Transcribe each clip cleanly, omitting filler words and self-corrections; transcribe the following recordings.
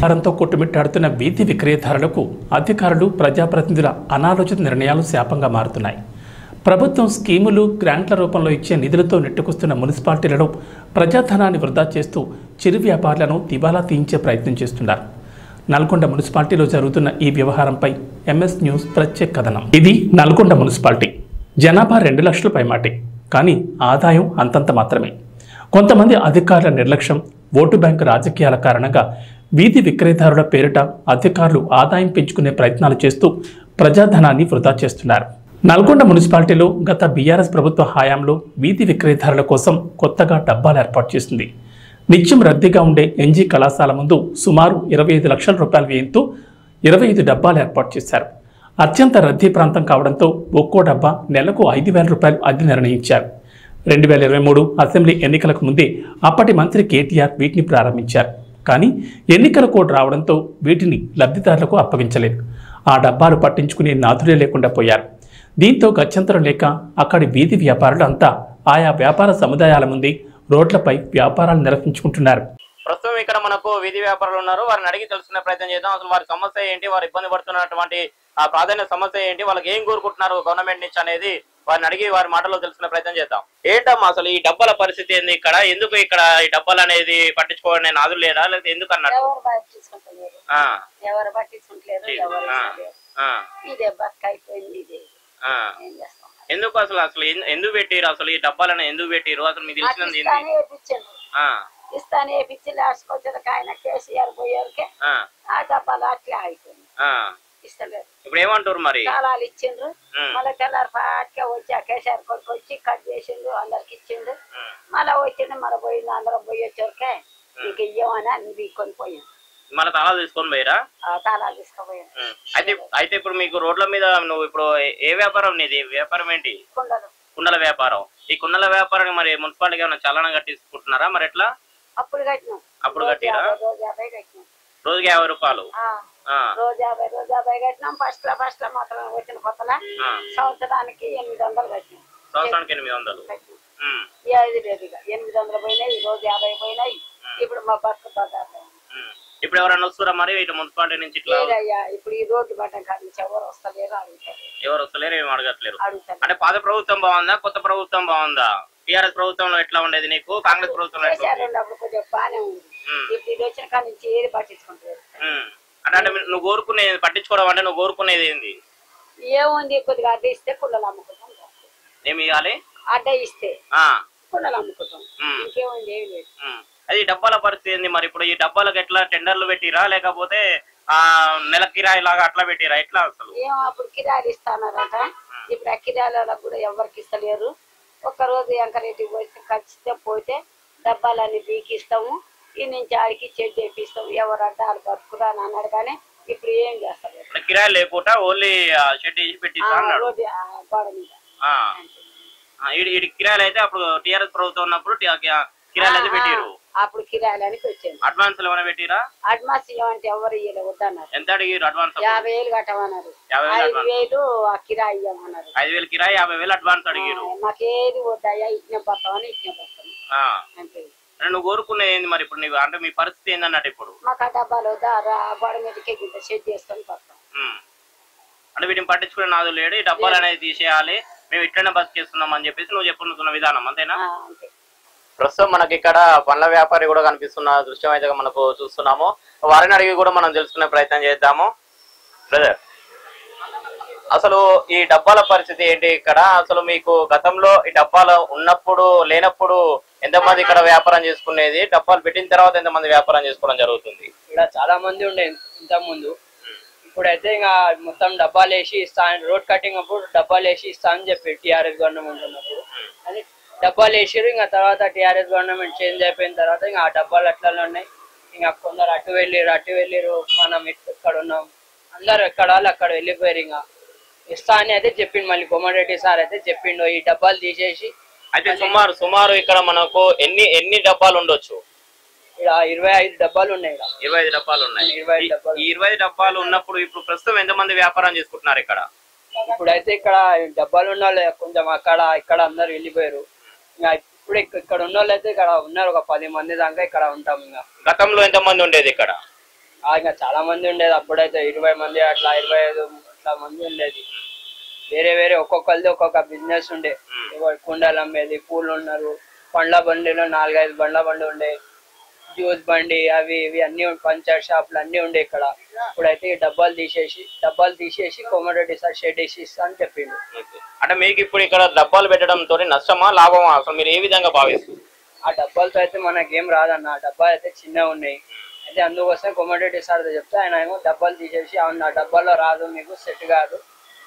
వ్యాపారంతో కొట్టుమిట్టాడుతున్న వీధి విక్రయదారులకు అధికారులు ప్రజాప్రతినిధుల అనాలోచిత నిర్ణయాలు శాపంగా మారుతున్నాయి. ప్రభుత్వం స్కీములు గ్రాంట్ల రూపంలో ఇచ్చే నిధులతో నెట్టుకొస్తున్న మున్సిపాలిటీలలో ప్రజాధనాన్ని వృధా చేస్తూ చిరు వ్యాపారులను దివాలా తీయించే ప్రయత్నం చేస్తున్నారు. నల్గొండ మున్సిపాలిటీలో జరుగుతున్న ఈ వ్యవహారంపై ఎంఎస్ న్యూస్ ప్రత్యేక కథనం. ఇది నల్గొండ మున్సిపాలిటీ. జనాభా 2 లక్షల పైమాటే, కానీ ఆదాయం అంతంత మాత్రమే. కొంతమంది అధికారుల నిర్లక్ష్యం, ఓటు బ్యాంకు రాజకీయాల కారణంగా వీధి విక్రయదారుల పేరిట అధికారులు ఆదాయం పెంచుకునే ప్రయత్నాలు చేస్తూ ప్రజాధనాన్ని వృధా చేస్తున్నారు. నల్గొండ మున్సిపాలిటీలో గత బీఆర్ఎస్ ప్రభుత్వ హయాంలో వీధి విక్రయదారుల కోసం కొత్తగా డబ్బాలు ఏర్పాటు చేసింది. నిత్యం రద్దీగా ఉండే ఎన్జీ కళాశాల ముందు సుమారు 25 లక్షల రూపాయల వ్యయంతో 25 డబ్బాలు ఏర్పాటు చేశారు. అత్యంత రద్దీ ప్రాంతం కావడంతో ఒక్కో డబ్బా నెలకు 5,000 రూపాయలు అద్దె నిర్ణయించారు. 2023 అసెంబ్లీ ఎన్నికలకు ముందే అప్పటి మంత్రి కేటీఆర్ వీటిని ప్రారంభించారు. కానీ ఎన్నికల కోడ్ రావడంతో వీటిని లబ్ధిదారులకు అప్పగించలేదు. ఆ డబ్బాలు పట్టించుకునే నాథులే లేకుండా పోయారు. దీంతో గత్యంతరం లేక అక్కడి వీధి వ్యాపారులు అంతా ఆయా వ్యాపార సముదాయాల ముందే రోడ్లపై వ్యాపారాలు నిర్వహించుకుంటున్నారు. ప్రస్తుతం ఇక్కడ మనకు వీధి వ్యాపారులు ఉన్నారు. వారిని అడిగి తెలుసుకునే ప్రయత్నం చేద్దాం. అసలు వారి సమస్య ఏంటి, వారు ఇబ్బంది పడుతున్నటువంటి ఆ ప్రాధాన్య సమస్య ఏంటి, వాళ్ళకి ఏం కోరుకుంటున్నారు గవర్నమెంట్ నుంచి అనేది వారిని అడిగి వారి మాటల్లో తెలుసుకునే ప్రయత్నం చేద్దాం. ఏంటమ్మా అసలు ఈ డబ్బాల పరిస్థితి ఏంది ఇక్కడ? ఎందుకు ఇక్కడ ఈ డబ్బాలు అనేది పట్టించుకోవాలని నాదులు లేదా, లేకపోతే ఎందుకు అన్నారు? ఎందుకు అసలు అసలు ఎందుకు పెట్టిరు? అసలు ఈ డబ్బాలను ఎందుకు పెట్టిరు? అసలు మీకు తెలిసినది ఇస్తానే పిచ్చి లాస్ట్ వచ్చేది ఆయన కేసీఆర్ పోయేకే ఆ డబ్బాలు అట్లా అయిపోయింది. ఇస్తలేదు. ఇప్పుడు ఏమంటారు మరి? తాళాలు ఇచ్చిండ్రు, మళ్ళీ తెల్లారి పాటిగా వచ్చి ఆ కేసీఆర్ కొడుకు వచ్చి కట్ చేసిండు, అందరికి ఇచ్చిండు. మళ్ళీ వచ్చిండు, మళ్ళీ పోయింది. అందరం పోయి వచ్చేకే ఇంక ఇయ్యమని అన్ని కొనిపోయాను. మళ్ళీ తాళాలు తీసుకొని పోయారా? తాళాలు తీసుకుపోయాను. అయితే ఇప్పుడు మీకు రోడ్ల మీద నువ్వు ఇప్పుడు ఏ వ్యాపారం నీది? వ్యాపారం ఏంటి? కుండల వ్యాపారం. ఈ కుండల వ్యాపారానికి మరి మున్సిపాలిటీకి ఏమైనా చలనం కట్టించుకుంటున్నారా? మరి ఎట్లా? అప్పుడు కట్టినాం. అప్పుడు కట్టిరా? రోజు 50 కట్టినాం. రోజుకి 50 రూపాయలు. రోజు 50 కట్టినాం. ఫస్ట్ లో మాత్రం వచ్చిన కొత్తలా సంవత్సరానికి 800 కట్టినాం. సంవత్సరానికి 800 కట్టినాం. ఇది లేదు, 800 పోయినాయి. రోజు 50 పోయినాయి. ఇప్పుడు మా బతుకు ఇప్పుడు ఎవరైనా వస్తారా మరి ఇటు మున్సిపాలిటీ నుంచి? ఇట్లా ఇప్పుడు ఈ రోడ్డు పడ్డం కాదు, ఎవరు వస్తలేరు, అడుగుతారు. ఎవరు వస్తలేరు, ఏమి అడగట్లేరు. అంటే పాత ప్రభుత్వం బాగుందా, కొత్త ప్రభుత్వం బాగుందా? టీఆర్ఎస్ ప్రభుత్వంలో ఎట్లా ఉండేది నీకు? కాంగ్రెస్ ప్రభుత్వంలో కొంచెం బాగానే ఉంది. ఇప్పుడు ఇది వచ్చిన కాడ నుంచి ఏది పట్టించుకుంటారు. అంటే నువ్వు కోరుకునేది పట్టించుకోవడం అంటే నువ్వు కోరుకునేది ఏంది? ఏముంది, కొద్దిగా అడ్డ ఇస్తే కుండలు అమ్ముకుంటాం. ఏమి ఇవ్వాలి? అడ్డ ఇస్తే కుండలు అమ్ముకుంటాం. ఇంకేముంది, ఏమి లేదు. అది డబ్బాల పరిస్థితి ఏంది మరి? ఇప్పుడు ఈ డబ్బాలకు ఎట్లా టెండర్లు పెట్టిరా, లేకపోతే నెల కిరాయి లాగా అట్లా పెట్టిరా? ఎట్లా అసలు? ఏమో అప్పుడు కిరాయిలు ఇస్తానారట. ఇప్పుడు ఆ కిరాయిలకు కూడా ఎవరికి ఇస్తలేరు. ఒక్కరోజు ఎంకరెడ్డికి వచ్చి ఖచ్చితంగా పోతే డబ్బాలన్నీ బీకిస్తాము, ఈ నుంచి ఆడికి చెడ్డు చేపిస్తాము. ఎవరు అంటే ఆడు బతుకురా అని అన్నాడు. కానీ ఇప్పుడు ఏం చేస్తారు? కిరాయి లేకుండా ఓన్లీ షెడ్ వేసి పెట్టిస్తా గోడ మీద. కిరాయిలు అయితే అప్పుడు టీఆర్ఎస్ ప్రభుత్వం ఉన్నప్పుడు కిరాయిలు అయితే పెట్టిరు. అప్పుడు కిరాయిలని వచ్చాను. అడ్వాన్స్ ఏమైనా పెట్టిరా? అడ్వాన్స్ ఇవ్వమంటే ఎవరు ఇయ్యలే, వద్దన్నారు. ఎంత అడిగారు అడ్వాన్స్? 50,000 కట్టమన్నారు. 5,000 ఆ కిరాయి ఇవ్వమన్నారు. 5,000 కిరాయి, 50,000 అడ్వాన్స్ అడిగారు. మాకేది వద్దయ్యా, ఇచ్చిన పోతామని ఇచ్చిన పోతాం అంతే. నువ్వు కోరుకునేది ఏంది మరి? ఇప్పుడు నీవు అంటే మీ పరిస్థితి ఏందన్నట్టు ఇప్పుడు? మాకు ఆ డబ్బాలు గోడ మీదకి షెడ్ చేసుకొని పోతాం. అంటే వీటిని పట్టించుకునే నాదు లేడు, ఈ డబ్బాలు అనేది తీసేయాలి, మేము ఇట్లనే బతికేస్తున్నాం అని చెప్పేసి నువ్వు చెప్పుకున్న విధానం అంతేనా? ప్రస్తుతం మనకి ఇక్కడ పండ్ల వ్యాపారి కూడా కనిపిస్తున్న దృశ్యం అయితే మనకు చూస్తున్నాము. వారిని అడిగి కూడా మనం తెలుసుకునే ప్రయత్నం చేద్దాము. బ్రదర్, అసలు ఈ డబ్బాల పరిస్థితి ఏంటి ఇక్కడ? అసలు మీకు గతంలో ఈ డబ్బాలు ఉన్నప్పుడు లేనప్పుడు ఎంతమంది ఇక్కడ వ్యాపారం చేసుకునేది? డబ్బాలు పెట్టిన తర్వాత ఎంతమంది వ్యాపారం చేసుకోవడం జరుగుతుంది? ఇక్కడ చాలా మంది ఉండే ఇంత ముందు. ఇప్పుడైతే ఇంకా మొత్తం డబ్బాలు వేసి ఇస్తా, రోడ్ కటింగ్ అప్పుడు డబ్బాలు వేసి ఇస్తా అని చెప్పి టీఆర్ఎస్ గవర్నమెంట్ ఉన్నప్పుడు అది డబ్బాలు వేసారు. ఇంకా తర్వాత టీఆర్ఎస్ గవర్నమెంట్ చేంజ్ అయిపోయిన తర్వాత ఇంకా ఆ డబ్బాలు అట్లనే ఉన్నాయి. ఇంకా కొందరు అటు వెళ్ళిరు, మనం ఇక్కడ ఉన్నాం, అందరు ఎక్కడ వాళ్ళు అక్కడ వెళ్ళిపోయారు. ఇంకా ఇస్తా అని అయితే చెప్పిండు. మళ్ళీ కోమటిరెడ్డి సార్ అయితే చెప్పిండు ఈ డబ్బాలు తీసేసి. అయితే సుమారు ఇక్కడ మనకు ఎన్ని డబ్బాలు ఉండొచ్చు? ఇక్కడ 25 డబ్బాలు ఉన్నాయి. 25 డబ్బాలు ఉన్నాయి. 25 డబ్బాలు ఉన్నప్పుడు ఇప్పుడు ప్రస్తుతం ఎంతమంది వ్యాపారం చేసుకుంటున్నారు ఇక్కడ? ఇప్పుడైతే ఇక్కడ డబ్బాలు ఉన్న వాళ్ళు కొంచెం ఇక్కడ అందరు వెళ్ళిపోయారు. ఇంకా ఇప్పుడు ఇక్కడ ఉన్న వాళ్ళు అయితే ఇక్కడ ఉన్నారు, ఒక 10 మంది దాకా ఇక్కడ ఉంటాం. ఇంకా గతంలో ఎంతమంది ఉండేది ఇక్కడ? ఇంకా చాలా మంది ఉండేది అప్పుడైతే 20 మంది అట్లా 25 అట్లా మంది ఉండేది. వేరే వేరే ఒక్కొక్కరిది ఒక్కొక్క బిజినెస్ ఉండే. కుండలు అమ్మేది, పూలు ఉన్నారు, పండ్ల బండిలో 4-5 బండ్ల బండి ఉండే, జ్యూస్ బండి అవి ఇవి అన్ని పంచర్ షాపులు అన్ని ఉండే ఇక్కడ. ఇప్పుడైతే డబ్బాలు తీసేసి కోమటిరెడ్డి సార్ షెడ్ వేసి ఇస్తా అని చెప్పిండు. అంటే మీకు ఇప్పుడు ఇక్కడ డబ్బాలు పెట్టడంతో నష్టమా లాభమా అసలు మీరు ఏ విధంగా భావిస్తారు? ఆ డబ్బాలతో అయితే మనకేం రాదన్న, ఆ డబ్బాలు అయితే చిన్నగా ఉన్నాయి. అయితే అందుకోసం కోమటిరెడ్డి సార్తో చెప్తే ఆయన ఏమో డబ్బాలు తీసేసి అవును ఆ డబ్బాలో రాదు మీకు సెట్ కాదు,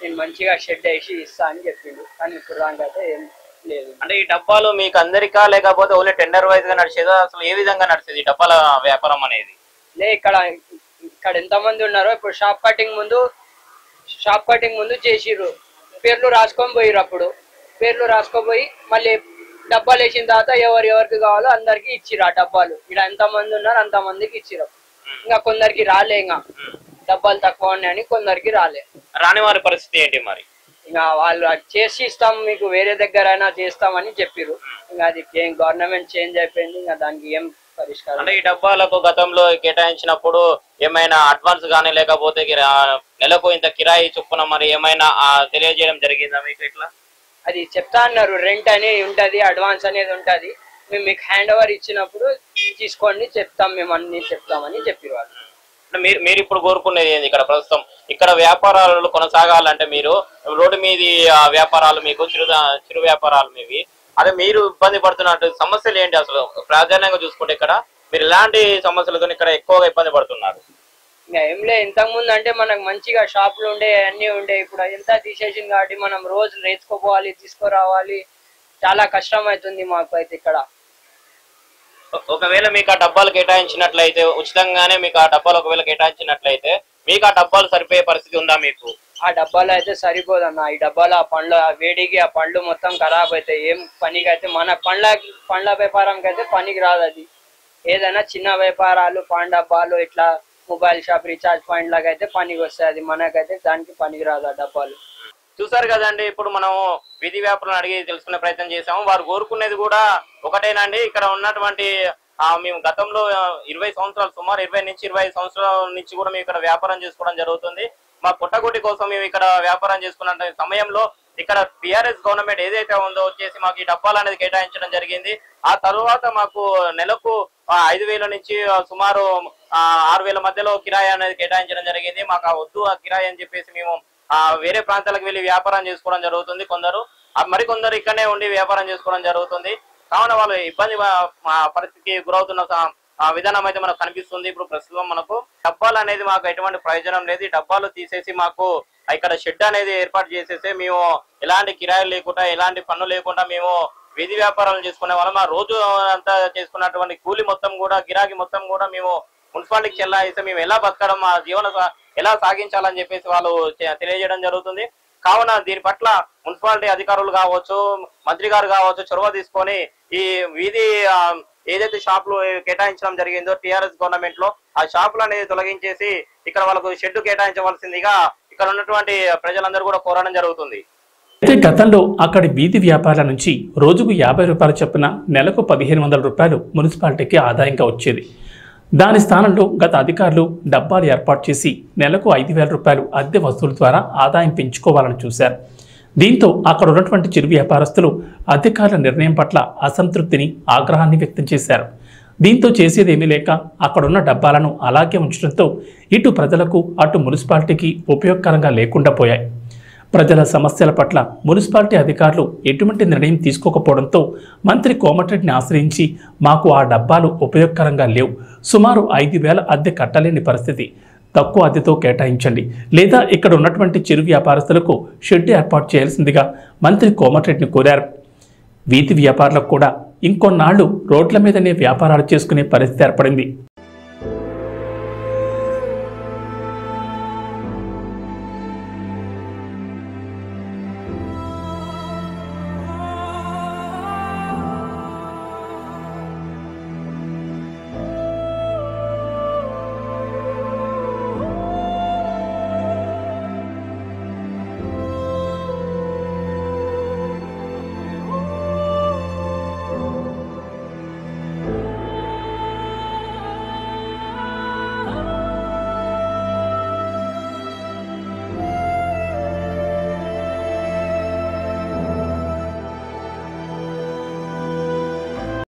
నేను మంచిగా షెడ్ వేసి ఇస్తా అని చెప్పిండు. కానీ ఇప్పుడు దానికైతే ఏం లేదు. అంటే ఈ డబ్బాలు మీకు అందరికా లేకపోతే ఓన్లీ టెండర్ వైజ్ గా నడిచేదా? అసలు ఏ విధంగా నడిచేది ఈ డబ్బాల వ్యాపారం అనేది? ఇక్కడ ఎంతమంది ఉన్నారో ఇప్పుడు షాప్ కటింగ్ ముందు చేసిర్రు, పేర్లు రాసుకొని పోయిర్రు. అప్పుడు పేర్లు రాసుకోపోయి మళ్ళీ డబ్బాలు వేసిన తర్వాత ఎవరికి కావాలో అందరికి ఇచ్చిర్రు ఆ డబ్బాలు. ఇక్కడ ఎంతమంది ఉన్నారు అంతమందికి ఇచ్చిర్రు. ఇంకా కొందరికి రాలే, ఇంకా డబ్బాలు తక్కువ ఉన్నాయని కొందరికి రాలే. రాని వారి పరిస్థితి ఏంటి మరి? ఇంకా వాళ్ళు చేసి ఇస్తాం మీకు వేరే దగ్గర అయినా చేస్తామని చెప్పిర్రు. ఇంకా అది గవర్నమెంట్ చేంజ్ అయిపోయింది, ఇంకా దానికి ఏం పరిష్కారం. అంటే ఈ డబ్బాలకు గతంలో కేటాయించినప్పుడు ఏమైనా అడ్వాన్స్ గానీ లేకపోతే నెలకు ఇంత కిరాయి చొప్పున మరి ఏమైనా తెలియజేయడం జరిగిందా మీకు? ఇట్లా అది చెప్తా అన్నారు, రెంట్ అనేది ఉంటది, అడ్వాన్స్ అనేది ఉంటది, మేము మీకు హ్యాండ్ ఓవర్ ఇచ్చినప్పుడు తీసుకోండి మేము అన్ని చెప్తామని చెప్పారు వాళ్ళు. మీరు ఇప్పుడు కోరుకునేది ఏంది ఇక్కడ ప్రస్తుతం? ఇక్కడ వ్యాపారాలు కొనసాగాలంటే మీరు రోడ్డు మీది వ్యాపారాలు మీకు చిరు వ్యాపారాలు మీవి, అదే మీరు ఇబ్బంది పడుతున్నట్టు సమస్యలు ఏంటి అసలు? ప్రాధాన్యంగా చూసుకుంటే ఇక్కడ మీరు ఎలాంటి సమస్యలతో ఇక్కడ ఎక్కువగా ఇబ్బంది పడుతున్నారు? ఇంకా ఏం లే, ఇంతకుముందు అంటే మనకు మంచిగా షాపులు ఉండే అన్నీ ఉండే, ఇప్పుడు ఎంత తీసేసింది కాబట్టి మనం రోజు నేర్చుకోపోవాలి, తీసుకురావాలి, చాలా కష్టం అవుతుంది మాకు అయితే ఇక్కడ. ఒకవేళ మీకు ఆ డబ్బాలు కేటాయించినట్లయితే ఉచితంగానే మీకు ఆ డబ్బాలు ఒకవేళ కేటాయించినట్లయితే మీకు ఆ డబ్బాలు సరిపోయే పరిస్థితి ఉందా మీకు? ఆ డబ్బాలు అయితే సరిపోదన్న. ఈ డబ్బాలు ఆ పండ్లు వేడికి ఆ పండ్లు మొత్తం ఖరాబ్ అవుతాయి. ఏం పనికి అయితే మన పండ్ల వ్యాపారంకి అయితే పనికి రాదు. అది ఏదైనా చిన్న వ్యాపారాలు పాన్ డబ్బాలు ఇట్లా మొబైల్ షాప్ రీఛార్జ్ పాయింట్ లాగా అయితే పనికి వస్తాయి. అది మనకైతే దానికి పనికి రాదు ఆ డబ్బాలు. చూసారు కదండి, ఇప్పుడు మనం వీధి వ్యాపారులను అడిగి తెలుసుకునే ప్రయత్నం చేసాము. వారు కోరుకునేది కూడా ఒకటేనండి. ఇక్కడ ఉన్నటువంటి మేము గతంలో 20 సంవత్సరాలు సుమారు 20 నుంచి 25 సంవత్సరాల నుంచి కూడా మేము ఇక్కడ వ్యాపారం చేసుకోవడం జరుగుతుంది. మా పుట్టగొట్టి కోసం మేము ఇక్కడ వ్యాపారం చేసుకున్న సమయంలో ఇక్కడ టిఆర్ఎస్ గవర్నమెంట్ ఏదైతే ఉందో వచ్చేసి మాకు ఈ డబ్బాలు అనేది కేటాయించడం జరిగింది. ఆ తర్వాత మాకు నెలకు 5,000 నుంచి సుమారు 6,000 మధ్యలో కిరాయి అనేది కేటాయించడం జరిగింది. మాకు ఆ వద్దు ఆ కిరాయి అని చెప్పేసి మేము వేరే ప్రాంతాలకు వెళ్ళి వ్యాపారం చేసుకోవడం జరుగుతుంది. మరికొందరు ఇక్కడనే ఉండి వ్యాపారం చేసుకోవడం జరుగుతుంది. కావున వాళ్ళు ఇబ్బంది పరిస్థితికి గురవుతున్న విధానం అయితే మనకు కనిపిస్తుంది. ఇప్పుడు ప్రస్తుతం మనకు డబ్బాలు అనేది మాకు ఎటువంటి ప్రయోజనం లేదు. ఈ డబ్బాలు తీసేసి మాకు ఇక్కడ షెడ్ అనేది ఏర్పాటు చేసేసి మేము ఎలాంటి కిరాయిలు లేకుండా ఎలాంటి పన్ను లేకుండా మేము వీధి వ్యాపారాలు చేసుకునే వాళ్ళం. ఆ రోజు అంతా చేసుకున్నటువంటి కూలి మొత్తం కూడా గిరాకీ మొత్తం కూడా మేము మున్సిపాలిటీకి చెల్లాయిస్తే మేము ఎలా బతకడం, మా జీవన ఎలా సాగించాలని చెప్పేసి వాళ్ళు తెలియజేయడం జరుగుతుంది. కావున దీని పట్ల మున్సిపాలిటీ అధికారులు కావచ్చు, మంత్రి గారు కావచ్చు చొరవ తీసుకొని ఈ వీధి ఏదైతే షాపులు కేటాయించడం జరిగిందో టిఆర్ఎస్ గవర్నమెంట్ లో ఆ షాపులు అనేది తొలగించేసి ఇక్కడ వాళ్ళకు షెడ్ కేటాయించవలసిందిగా ఇక్కడ ఉన్నటువంటి ప్రజలందరూ కూడా కోరడం జరుగుతుంది. అయితే గతంలో అక్కడి వీధి వ్యాపారాల నుంచి రోజుకు 50 రూపాయలు చొప్పున నెలకు 1,500 రూపాయలు మున్సిపాలిటీకి ఆదాయంగా వచ్చేది. దాని స్థానంలో గత అధికారులు డబ్బాలు ఏర్పాటు చేసి నెలకు 5,000 రూపాయలు అద్దె వసూలు ద్వారా ఆదాయం పెంచుకోవాలని చూశారు. దీంతో అక్కడ ఉన్నటువంటి చిరు వ్యాపారస్తులు అధికారుల నిర్ణయం పట్ల అసంతృప్తిని, ఆగ్రహాన్ని వ్యక్తం చేశారు. దీంతో చేసేదేమీ లేక అక్కడున్న డబ్బాలను అలాగే ఉంచడంతో ఇటు ప్రజలకు అటు మున్సిపాలిటీకి ఉపయోగకరంగా లేకుండా పోయాయి. ప్రజల సమస్యల పట్ల మున్సిపాలిటీ అధికారులు ఎటువంటి నిర్ణయం తీసుకోకపోవడంతో మంత్రి కోమటిరెడ్డిని ఆశ్రయించి మాకు ఆ డబ్బాలు ఉపయోగకరంగా లేవు, సుమారు 5,000 అద్దె కట్టలేని పరిస్థితి, తక్కువ అద్దెతో కేటాయించండి లేదా ఇక్కడ ఉన్నటువంటి చిరు వ్యాపారస్తులకు షెడ్ ఏర్పాటు చేయాల్సిందిగా మంత్రి కోమటిరెడ్డిని కోరారు. వీధి వ్యాపారులకు కూడా ఇంకొన్నాళ్లు రోడ్ల మీదనే వ్యాపారాలు చేసుకునే పరిస్థితి ఏర్పడింది.